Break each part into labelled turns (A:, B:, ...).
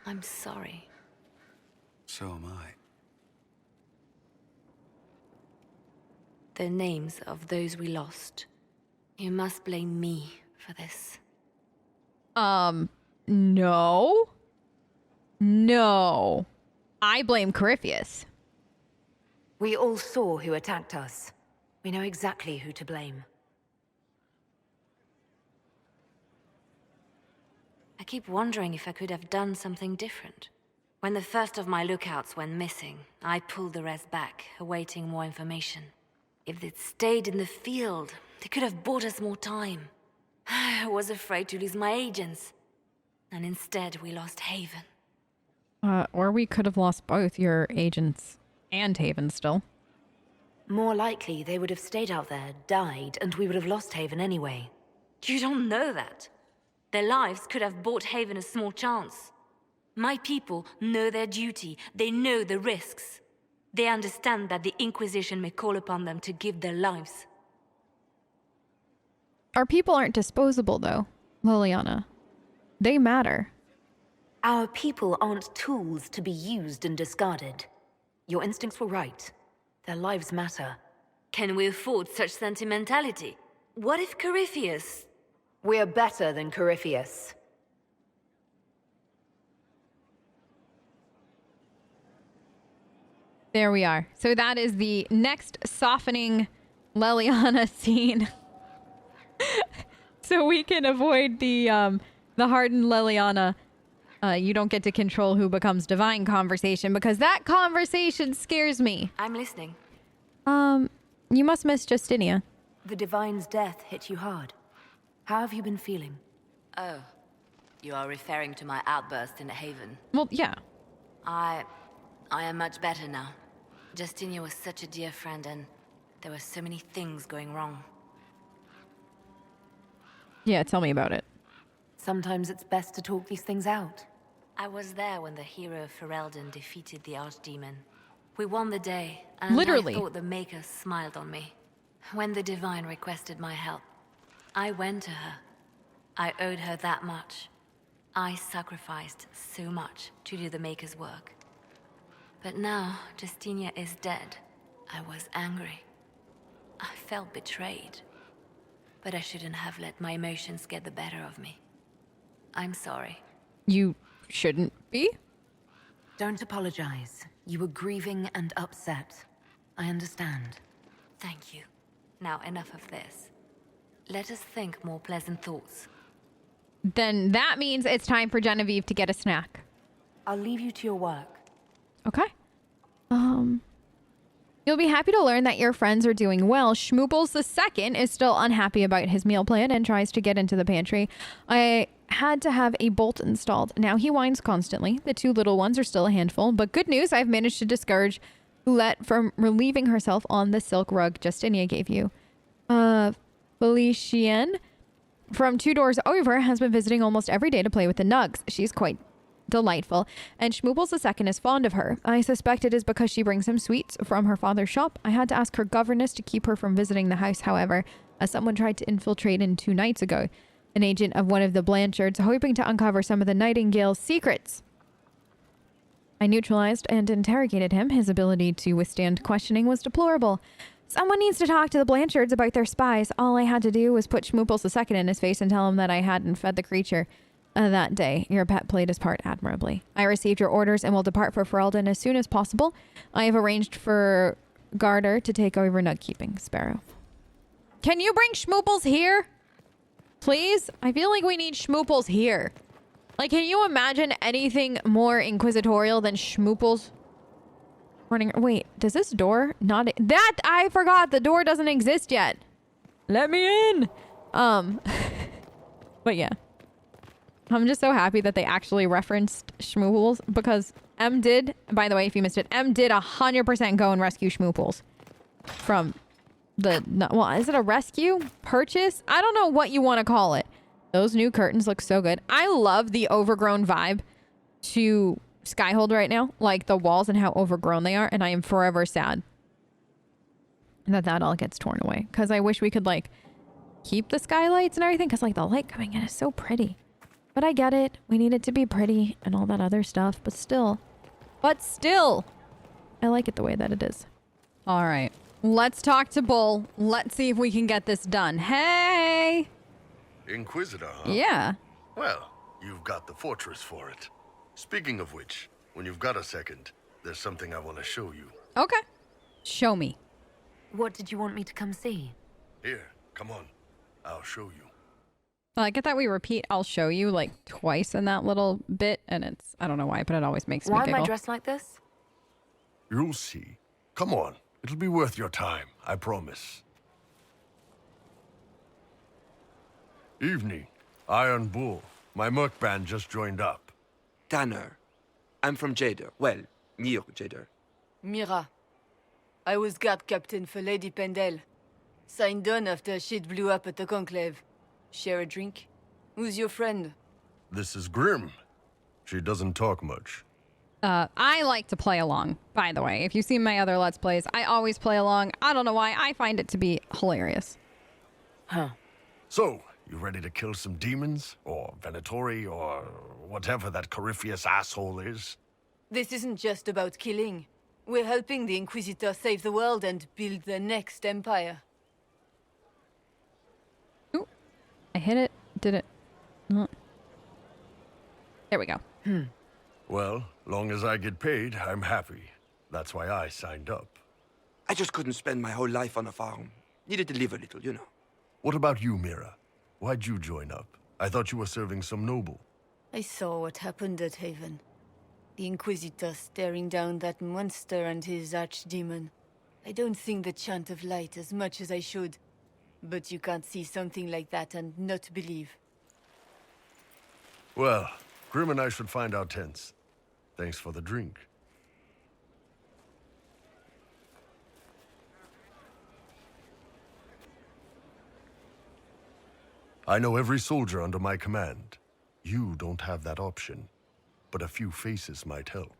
A: I'm sorry.
B: So am I.
A: The names of those we lost. You must blame me for this.
C: No. No. I blame Corypheus.
D: We all saw who attacked us. We know exactly who to blame.
A: I keep wondering if I could have done something different. When the first of my lookouts went missing, I pulled the rest back, awaiting more information. If they'd stayed in the field, they could have bought us more time. I was afraid to lose my agents. And instead, we lost Haven.
C: Or we could have lost both your agents and Haven still.
D: More likely, they would have stayed out there, died, and we would have lost Haven anyway.
A: You don't know that. Their lives could have bought Haven a small chance. My people know their duty. They know the risks. They understand that the Inquisition may call upon them to give their lives.
C: Our people aren't disposable, though, Leliana. They matter.
D: Our people aren't tools to be used and discarded. Your instincts were right. Their lives matter.
A: Can we afford such sentimentality? What if Corypheus...
D: We're better than Corypheus.
C: There we are. So that is the next softening Leliana scene. So we can avoid the hardened Leliana. You don't get to control who becomes divine conversation, because that conversation scares me.
A: I'm listening.
C: You must miss Justinia.
D: The Divine's death hit you hard. How have you been feeling?
A: Oh, you are referring to my outburst in Haven.
C: Well, yeah.
A: I am much better now. Justinia was such a dear friend, and there were so many things going wrong.
C: Yeah, tell me about it.
D: Sometimes it's best to talk these things out.
A: I was there when the hero of Ferelden defeated the Archdemon. We won the day, and
C: Literally.
A: I thought the Maker smiled on me. When the Divine requested my help, I went to her. I owed her that much. I sacrificed so much to do the Maker's work. But now, Justinia is dead. I was angry. I felt betrayed. But I shouldn't have let my emotions get the better of me. I'm sorry.
C: You shouldn't be?
D: Don't apologize. You were grieving and upset. I understand.
A: Thank you. Now enough of this. Let us think more pleasant thoughts.
C: Then that means it's time for Genevieve to get a snack.
D: I'll leave you to your work.
C: Okay. You'll be happy to learn that your friends are doing well. Schmooples II is still unhappy about his meal plan and tries to get into the pantry. I had to have a bolt installed. Now he whines constantly. The two little ones are still a handful, but good news, I've managed to discourage Oulette from relieving herself on the silk rug Justinia gave you. Felicienne from 2 doors over has been visiting almost every day to play with the Nugs. She's quite delightful, and Schmooples II is fond of her. I suspect it is because she brings him sweets from her father's shop. I had to ask her governess to keep her from visiting the house, however, as someone tried to infiltrate in 2 nights ago. An agent of one of the Blanchards, hoping to uncover some of the Nightingale's secrets. I neutralized and interrogated him. His ability to withstand questioning was deplorable. Someone needs to talk to the Blanchards about their spies. All I had to do was put Schmooples II in his face and tell him that I hadn't fed the creature. That day, your pet played his part admirably. I received your orders and will depart for Ferelden as soon as possible. I have arranged for Garter to take over nug keeping. Sparrow. Can you bring Schmooples here? Please? I feel like we need Schmooples here. Like, can you imagine anything more inquisitorial than Schmooples running? Wait, does this door not... That, I forgot, the door doesn't exist yet. Let me in. But yeah. I'm just so happy that they actually referenced Schmooples, because M did, by the way, if you missed it, M did 100% go and rescue Schmooples from the, well, is it a rescue? Purchase? I don't know what you want to call it. Those new curtains look so good. I love the overgrown vibe to Skyhold right now, like the walls and how overgrown they are, and I am forever sad that all gets torn away, because I wish we could like keep the skylights and everything, because like the light coming in is so pretty. But I get it. We need it to be pretty and all that other stuff. But still. I like it the way that it is. All right. Let's talk to Bull. Let's see if we can get this done. Hey!
E: Inquisitor, huh?
C: Yeah.
E: Well, you've got the fortress for it. Speaking of which, when you've got a second, there's something I want to show you.
C: Okay. Show me.
D: What did you want me to come see?
E: Here, come on. I'll show you.
C: I like it that we repeat I'll show you like twice in that little bit, and it's, I don't know why, but it always makes me
D: Why
C: giggle.
D: am I dressed like this?
E: You'll see. Come on. It'll be worth your time, I promise. Evening. Iron Bull. My merc band just joined up.
F: Tanner. I'm from Jader. Well, near Jader.
G: Mira. I was guard captain for Lady Pendel. Signed on after shit blew up at the Conclave. Share a drink? Who's your friend?
E: This is Grim. She doesn't talk much.
C: I like to play along, by the way. If you've seen my other Let's Plays, I always play along. I don't know why. I find it to be hilarious.
D: Huh.
E: So, you ready to kill some demons? Or Venatori? Or whatever that Corypheus asshole is?
G: This isn't just about killing. We're helping the Inquisitor save the world and build the next empire.
C: Ooh. I hit it. Did it? No. There we go.
E: Well, long as I get paid, I'm happy. That's why I signed up.
F: I just couldn't spend my whole life on a farm. Needed to live a little, you know.
E: What about you, Mira? Why'd you join up? I thought you were serving some noble.
G: I saw what happened at Haven. The Inquisitor staring down that monster and his archdemon. I don't think the chant of light as much as I should. But you can't see something like that and not believe.
E: Well, Grim and I should find our tents. Thanks for the drink. I know every soldier under my command. You don't have that option, but a few faces might help.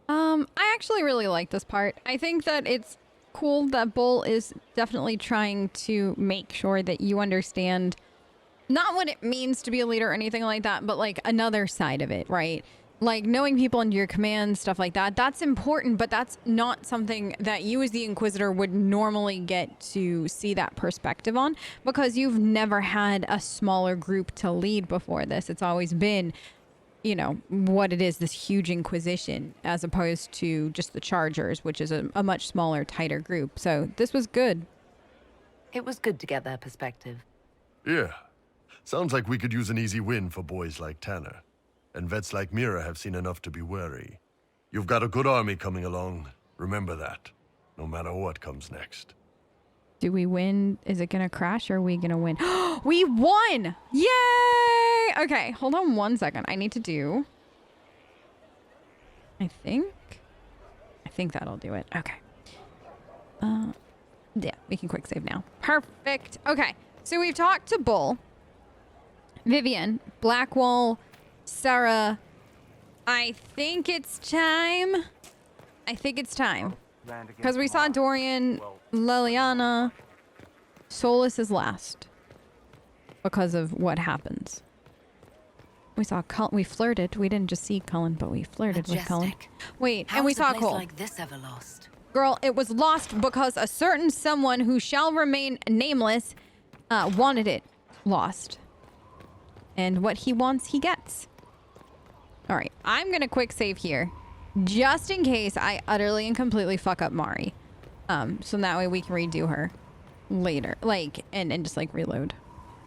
C: I actually really like this part. I think that it's cool that Bull is definitely trying to make sure that you understand not what it means to be a leader or anything like that, but like another side of it, right? Like knowing people under your command, stuff like that. That's important, but that's not something that you as the Inquisitor would normally get to see that perspective on because you've never had a smaller group to lead before this. It's always been, you know, what it is, this huge Inquisition, as opposed to just the Chargers, which is a much smaller, tighter group. So this was good.
D: It was good to get their perspective.
E: Yeah. Sounds like we could use an easy win for boys like Tanner. And vets like Mira have seen enough to be wary. You've got a good army coming along. Remember that, no matter what comes next.
C: Do we win? Is it going to crash or are we going to win? We won! Yay! Okay, hold on one second. I need to do... I think that'll do it. Okay. Yeah, we can quick save now. Perfect. Okay, so we've talked to Bull, Vivian, Blackwall, Sarah. I think it's time. Because we saw Dorian, Leliana. Solus is last. Because of what happens. We saw Cullen. We flirted. We didn't just see Cullen, but we flirted with Cullen. Wait, and we saw Cole.
D: Like this ever lost?
C: Girl, it was lost because a certain someone who shall remain nameless wanted it lost. And what he wants, he gets. All right, I'm going to quick save here just in case I utterly and completely fuck up Mari. So that way we can redo her later. Like, and just like reload.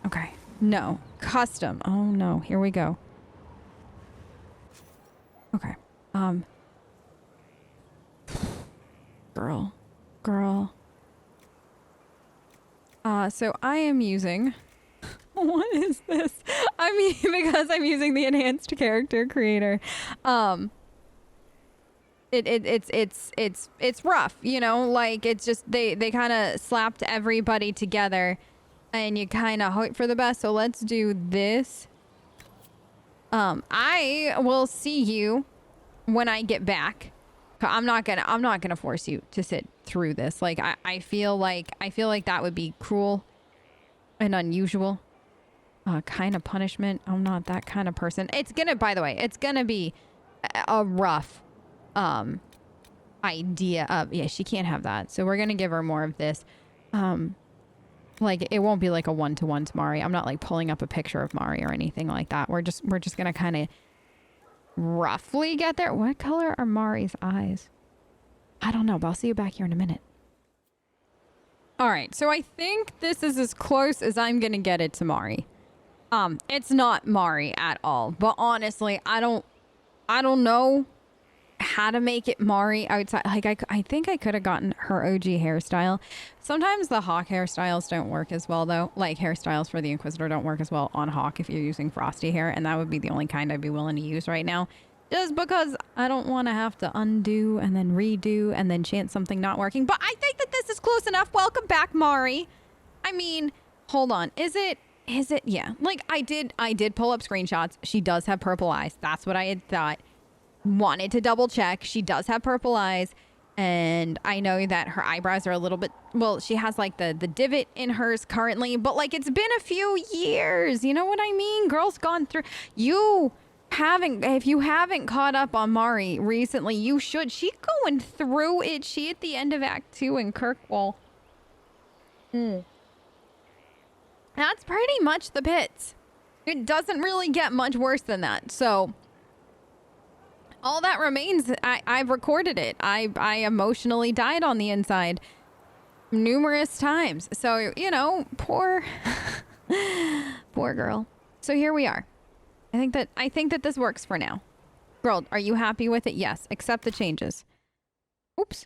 C: Okay. No. Custom. Oh no. Here we go. Okay. Girl. So I am using... What is this? I mean, because I'm using the enhanced character creator. It's rough, you know, like it's just they kind of slapped everybody together and you kind of hope for the best. So let's do this. I will see you when I get back. I'm not gonna force you to sit through this. Like I feel like that would be cruel and unusual. kind of punishment. I'm not that kind of person. It's gonna, by the way, it's gonna be a rough idea of, yeah, she can't have that. So we're gonna give her more of this. Like, it won't be like a one-to-one to Mari. I'm not like pulling up a picture of Mari or anything like that. We're just gonna kind of roughly get there. What color are Mari's eyes? I don't know, but I'll see you back here in a minute. All right, so I think this is as close as I'm gonna get it to Mari. It's not Mari at all, but honestly, I don't know how to make it Mari outside. Like, I think I could have gotten her OG hairstyle. Sometimes the Hawke hairstyles don't work as well, though. Like, hairstyles for the Inquisitor don't work as well on Hawke if you're using frosty hair, and that would be the only kind I'd be willing to use right now. Just because I don't want to have to undo and then redo and then chance something not working. But I think that this is close enough. Welcome back, Mari. I mean, hold on. Is it? Yeah. Like, I did pull up screenshots. She does have purple eyes. That's what I had thought. Wanted to double check. She does have purple eyes. And I know that her eyebrows are a little bit, well, she has like the divot in hers currently. But like, it's been a few years. You know what I mean? Girl's gone through. If you haven't caught up on Mari recently, you should. She's going through it. She at the end of Act 2 in Kirkwall. That's pretty much the pits. It doesn't really get much worse than that. So all that remains, I've recorded it. I emotionally died on the inside numerous times. So, you know, poor girl. So here we are. I think that this works for now. Girl, are you happy with it? Yes. Accept the changes. Oops.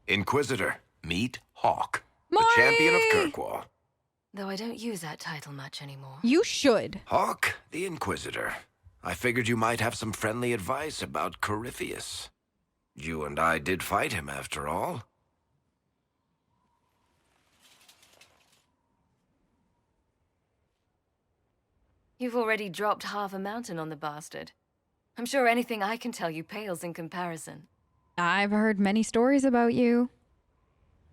H: Inquisitor, meet Hawke,
C: Mari!
H: the champion of Kirkwall.
D: Though I don't use that title much anymore.
C: You should.
H: Hawke, the Inquisitor. I figured you might have some friendly advice about Corypheus. You and I did fight him, after all.
D: You've already dropped half a mountain on the bastard. I'm sure anything I can tell you pales in comparison.
C: I've heard many stories about you.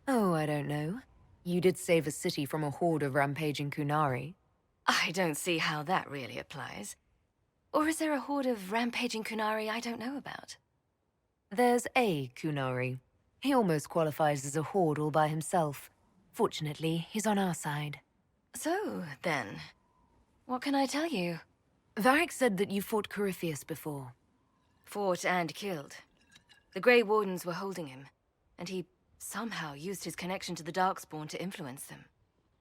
D: Oh, I don't know. You did save a city from a horde of rampaging Kunari. I don't see how that really applies. Or is there a horde of rampaging Kunari I don't know about? There's a Kunari. He almost qualifies as a horde all by himself. Fortunately, he's on our side. So, then, what can I tell you? Varric said that you fought Corypheus before. Fought and killed. The Grey Wardens were holding him, and he somehow used his connection to the Darkspawn to influence them.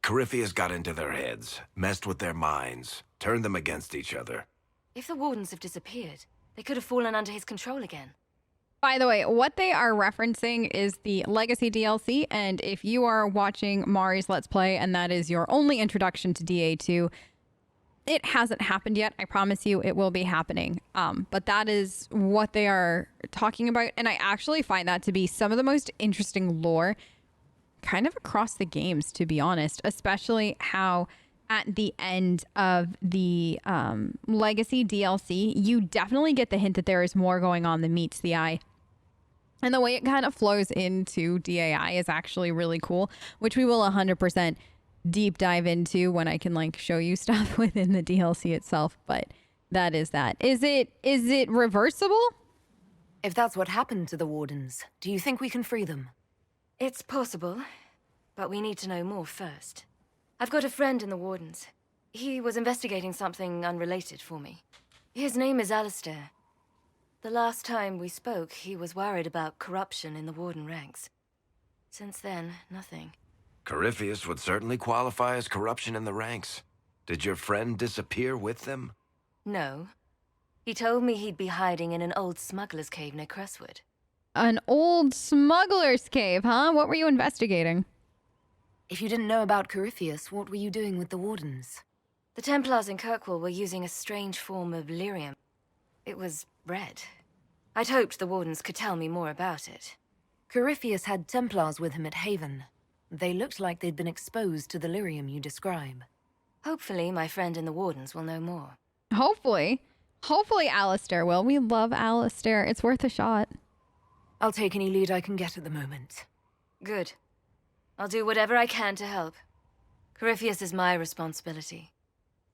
H: Corypheus got into their heads, messed with their minds, turned them against each other.
D: If the Wardens have disappeared, they could have fallen under his control again.
C: By the way, what they are referencing is the Legacy DLC, and if you are watching Mari's Let's Play and that is your only introduction to DA2, it hasn't happened yet. I promise you it will be happening. But that is what they are talking about, and I actually find that to be some of the most interesting lore kind of across the games, to be honest, especially how at the end of the Legacy DLC, you definitely get the hint that there is more going on than meets the eye. And the way it kind of flows into DAI is actually really cool, which we will 100% deep dive into when I can like show you stuff within the DLC itself. But that is that. Is it reversible?
D: If that's what happened to the Wardens, do you think we can free them? It's possible, but we need to know more first. I've got a friend in the Wardens. He was investigating something unrelated for me. His name is Alistair. The last time we spoke, he was worried about corruption in the Warden ranks. Since then, nothing.
H: Corypheus would certainly qualify as corruption in the ranks. Did your friend disappear with them?
D: No. He told me he'd be hiding in an old smuggler's cave near Crestwood.
C: An old smuggler's cave, huh? What were you investigating?
D: If you didn't know about Corypheus, what were you doing with the Wardens? The Templars in Kirkwall were using a strange form of lyrium. It was red. I'd hoped the Wardens could tell me more about it. Corypheus had Templars with him at Haven. They looked like they'd been exposed to the lyrium you describe. Hopefully, my friend in the Wardens will know more.
C: Hopefully. Hopefully Alistair will. We love Alistair. It's worth a shot.
D: I'll take any lead I can get at the moment. Good. I'll do whatever I can to help. Corypheus is my responsibility.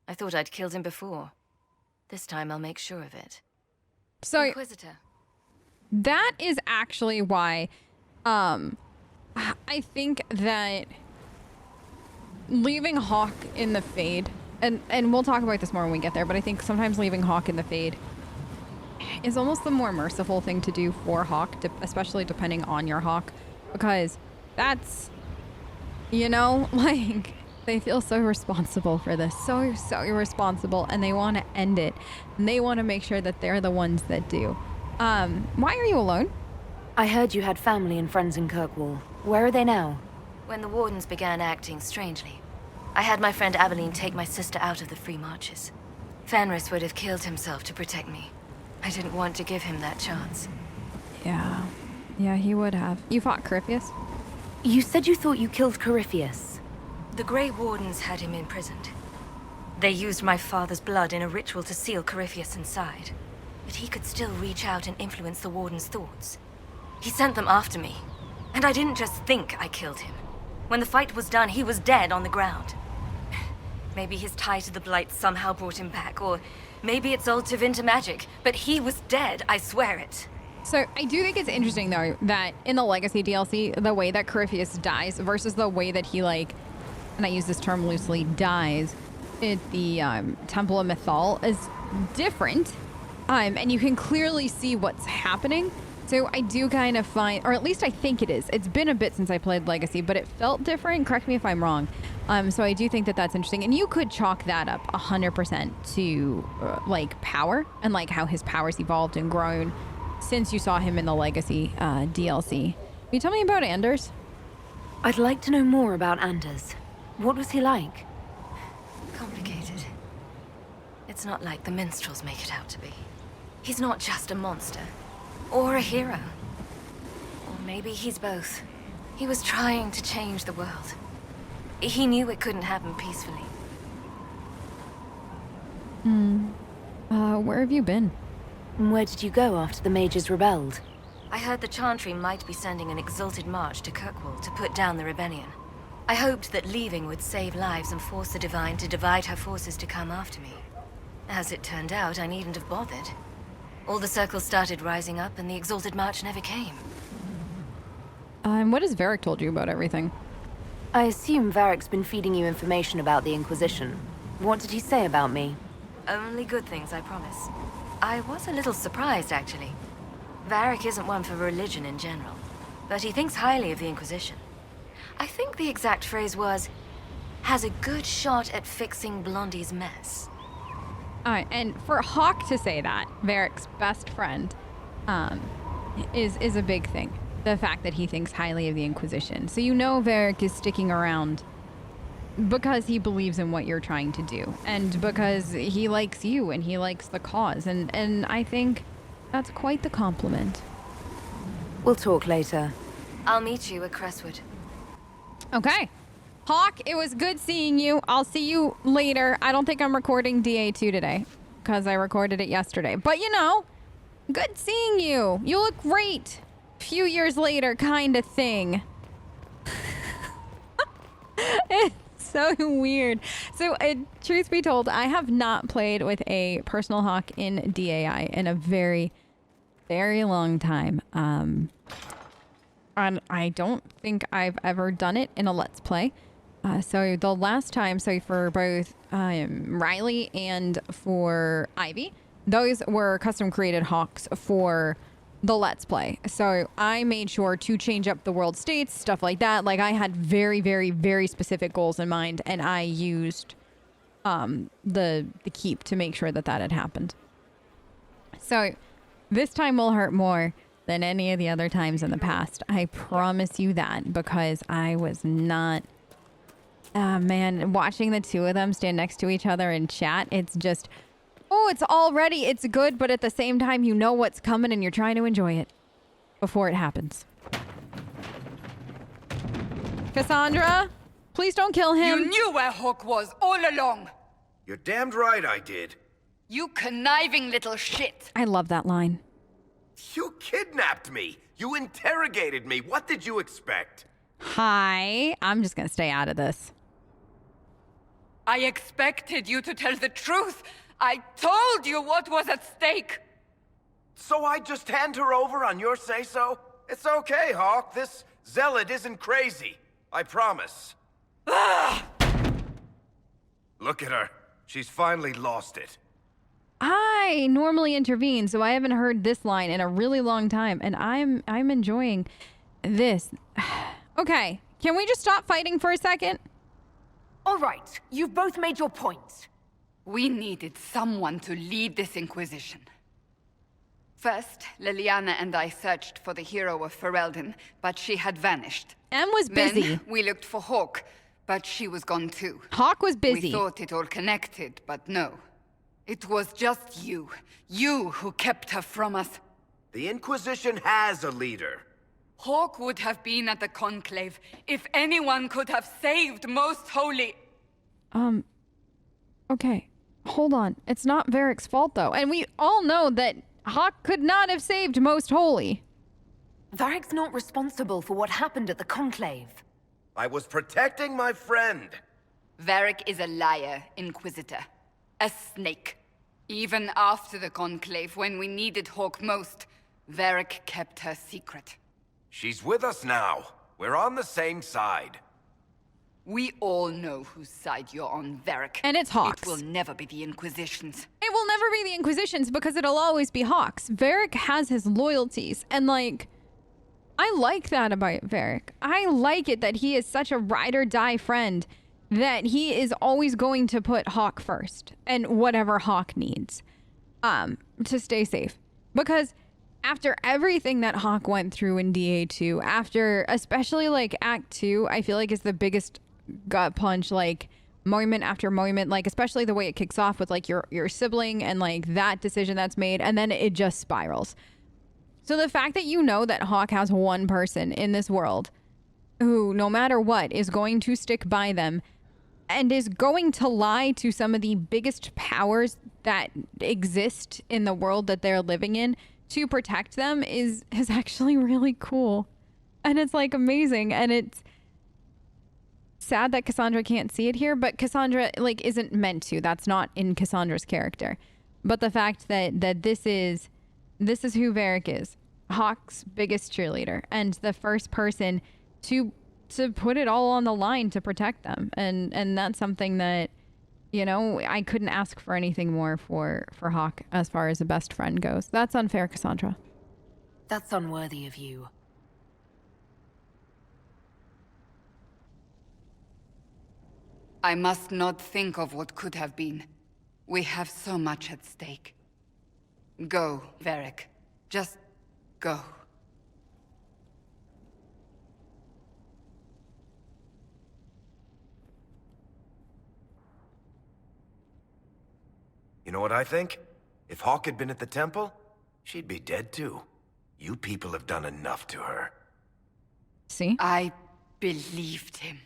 D: I thought I'd killed him before. This time I'll make sure of it.
C: So
D: Inquisitor.
C: that is actually why I think that leaving Hawke in the Fade, and we'll talk about this more when we get there, but I think sometimes leaving Hawke in the Fade is almost the more merciful thing to do for Hawke, especially depending on your Hawke, because that's, you know, like, they feel so responsible for this, so irresponsible, and they want to end it, and they want to make sure that they're the ones that do. Why are you alone?
A: I heard you had family and friends in Kirkwall. Where are they now?
D: When the Wardens began acting strangely, I had my friend Aveline take my sister out of the Free Marches. Fenris would have killed himself to protect me. I didn't want to give him that chance.
C: Yeah, he would have. You fought Corypheus?
A: You said you thought you killed Corypheus.
D: The Grey Wardens had him imprisoned. They used my father's blood in a ritual to seal Corypheus inside. But he could still reach out and influence the Warden's thoughts. He sent them after me. And I didn't just think I killed him. When the fight was done, he was dead on the ground. Maybe his tie to the Blight somehow brought him back, or maybe it's all Tevinter magic, but he was dead, I swear it.
C: So I do think it's interesting, though, that in the Legacy DLC, the way that Corypheus dies versus the way that he, like, and I use this term loosely, dies at the Temple of Mythal is different. And you can clearly see what's happening. So I do kind of find, or at least I think it is. It's been a bit since I played Legacy, but it felt different. Correct me if I'm wrong. So I do think that that's interesting. And you could chalk that up 100% to like power and like how his powers evolved and grown since you saw him in the Legacy DLC. Can you tell me about Anders?
A: I'd like to know more about Anders. What was he like?
D: Complicated. It's not like the minstrels make it out to be. He's not just a monster. Or a hero. Or maybe he's both. He was trying to change the world. He knew it couldn't happen peacefully.
C: Where have you been?
A: Where did you go after the mages rebelled?
D: I heard the Chantry might be sending an exalted march to Kirkwall to put down the rebellion. I hoped that leaving would save lives and force the Divine to divide her forces to come after me. As it turned out, I needn't have bothered. All the circles started rising up, and the Exalted March never came.
C: What has Varric told you about everything?
A: I assume Varric's been feeding you information about the Inquisition. What did he say about me?
D: Only good things, I promise. I was a little surprised, actually. Varric isn't one for religion in general, but he thinks highly of the Inquisition. I think the exact phrase was, has a good shot at fixing Blondie's mess.
C: And for Hawke to say that, Varric's best friend, is a big thing. The fact that he thinks highly of the Inquisition. So you know Varric is sticking around because he believes in what you're trying to do. And because he likes you and he likes the cause. And I think that's quite the compliment.
A: We'll talk later.
D: I'll meet you at Crestwood.
C: Okay. Hawke, it was good seeing you. I'll see you later. I don't think I'm recording DA2 today because I recorded it yesterday. But you know, good seeing you. You look great. Few years later kind of thing. It's so weird. So, truth be told, I have not played with a personal Hawke in DAI in a very, very long time. And I don't think I've ever done it in a Let's Play. So the last time, so for both Riley and for Ivy, those were custom created Hawks for the Let's Play. So I made sure to change up the world states, stuff like that. Like I had very, very, very specific goals in mind, and I used the keep to make sure that that had happened. So this time will hurt more than any of the other times in the past. I promise you that, because I was not... man, watching the two of them stand next to each other and chat, it's just... Oh, it's good, but at the same time, you know what's coming and you're trying to enjoy it before it happens. Cassandra, please don't kill him.
I: You knew where Hawke was all along.
H: You're damned right I did.
I: You conniving little shit.
C: I love that line.
H: You kidnapped me. You interrogated me. What did you expect?
C: Hi. I'm just going to stay out of this.
I: I expected you to tell the truth. I told you what was at stake.
H: So I just hand her over on your say-so? It's okay, Hawke. This zealot isn't crazy. I promise. Look at her. She's finally lost it.
C: I normally intervene, so I haven't heard this line in a really long time, and I'm enjoying this. Okay, can we just stop fighting for a second?
D: All right, you've both made your points.
I: We needed someone to lead this Inquisition. First, Leliana and I searched for the hero of Ferelden, but she had vanished.
C: Em was busy.
I: Then we looked for Hawke, but she was gone too.
C: Hawke was busy.
I: We thought it all connected, but no. It was just you. You who kept her from us.
H: The Inquisition has a leader.
I: Hawke would have been at the Conclave if anyone could have saved Most Holy.
C: Okay, hold on. It's not Varric's fault, though. And we all know that Hawke could not have saved Most Holy.
D: Varric's not responsible for what happened at the Conclave.
H: I was protecting my friend.
I: Varric is a liar, Inquisitor. A snake. Even after the Conclave, when we needed Hawke most, Varric kept her secret.
H: She's with us now. We're on the same side.
I: We all know whose side you're on, Varric.
C: And it's Hawke's.
I: It will never be the Inquisition's.
C: It will never be the Inquisition's because it'll always be Hawke's. Varric has his loyalties, and like, I like that about Varric. I like it that he is such a ride or die friend that he is always going to put Hawke first and whatever Hawke needs to stay safe. Because after everything that Hawke went through in DA2, after especially like Act 2, I feel like is the biggest gut punch, like moment after moment, like especially the way it kicks off with like your sibling and like that decision that's made, and then it just spirals. So the fact that you know that Hawke has one person in this world who, no matter what, is going to stick by them and is going to lie to some of the biggest powers that exist in the world that they're living in to protect them is actually really cool. And it's like amazing. And it's sad that Cassandra can't see it here, but Cassandra like isn't meant to. That's not in Cassandra's character. But the fact that this is who Varric is, Hawke's biggest cheerleader and the first person to put it all on the line to protect them. And that's something that, you know, I couldn't ask for anything more for Hawke as far as a best friend goes. That's unfair, Cassandra.
D: That's unworthy of you.
I: I must not think of what could have been. We have so much at stake. Go, Varric. Just go.
H: You know what I think? If Hawke had been at the temple, she'd be dead too. You people have done enough to her.
C: See?
I: I believed him.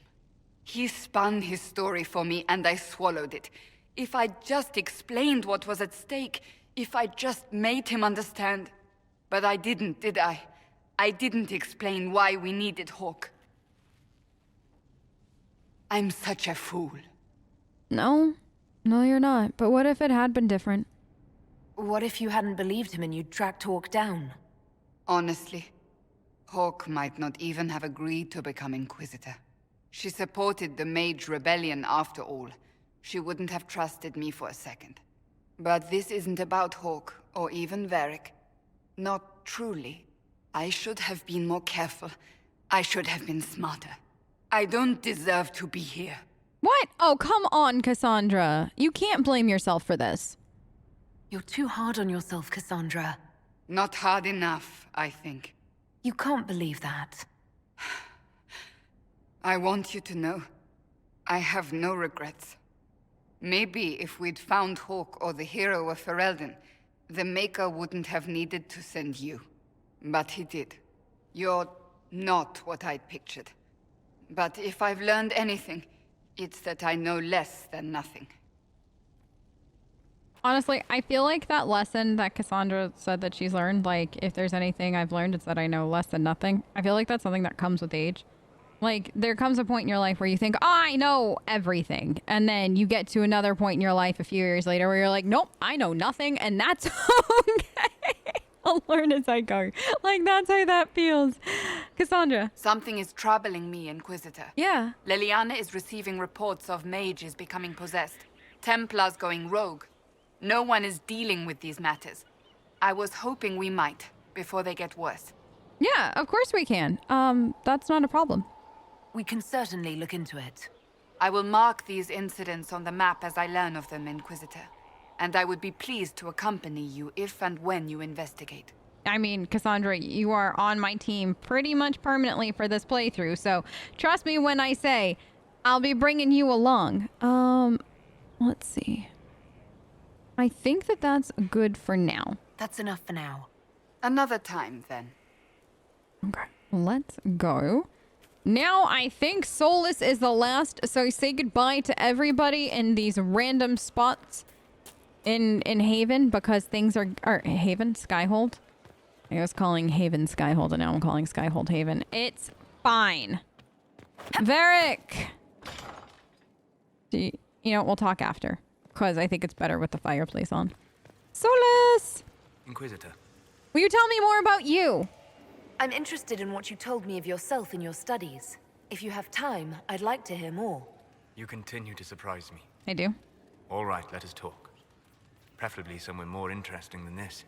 I: He spun his story for me and I swallowed it. If I just explained what was at stake, if I just made him understand. But I didn't, did I? I didn't explain why we needed Hawke. I'm such a fool.
C: No, you're not. But what if it had been different?
D: What if you hadn't believed him and you'd tracked Hawke down?
I: Honestly, Hawke might not even have agreed to become Inquisitor. She supported the Mage Rebellion after all. She wouldn't have trusted me for a second. But this isn't about Hawke, or even Varric. Not truly. I should have been more careful. I should have been smarter. I don't deserve to be here.
C: What? Oh, come on, Cassandra. You can't blame yourself for this.
D: You're too hard on yourself, Cassandra.
I: Not hard enough, I think.
D: You can't believe that.
I: I want you to know, I have no regrets. Maybe if we'd found Hawke or the hero of Ferelden, the Maker wouldn't have needed to send you. But he did. You're not what I'd pictured. But if I've learned anything, it's that I know less than nothing.
C: Honestly, I feel like that lesson that Cassandra said that she's learned, like, if there's anything I've learned, it's that I know less than nothing. I feel like that's something that comes with age. Like, there comes a point in your life where you think, oh, I know everything. And then you get to another point in your life a few years later where you're like, nope, I know nothing. And that's okay. I'll learn as I go. Like, that's how that feels. Cassandra.
I: Something is troubling me, Inquisitor.
C: Yeah.
I: Leliana is receiving reports of mages becoming possessed, Templars going rogue. No one is dealing with these matters. I was hoping we might, before they get worse.
C: Yeah, of course we can. That's not a problem.
D: We can certainly look into it.
I: I will mark these incidents on the map as I learn of them, Inquisitor. And I would be pleased to accompany you if and when you investigate.
C: I mean, Cassandra, you are on my team pretty much permanently for this playthrough, so trust me when I say I'll be bringing you along. Let's see. I think that that's good for now.
D: That's enough for now.
I: Another time, then.
C: Okay, let's go. Now I think Solus is the last, so say goodbye to everybody in these random spots in Haven, because things are Haven, Skyhold. I was calling Haven Skyhold, and now I'm calling Skyhold Haven. It's fine. Varric! You know, we'll talk after, because I think it's better with the fireplace on. Solus!
B: Inquisitor.
C: Will you tell me more about you?
D: I'm interested in what you told me of yourself in your studies. If you have time, I'd like to hear more.
B: You continue to surprise me.
C: I do.
B: All right, let us talk. Preferably somewhere more interesting than this.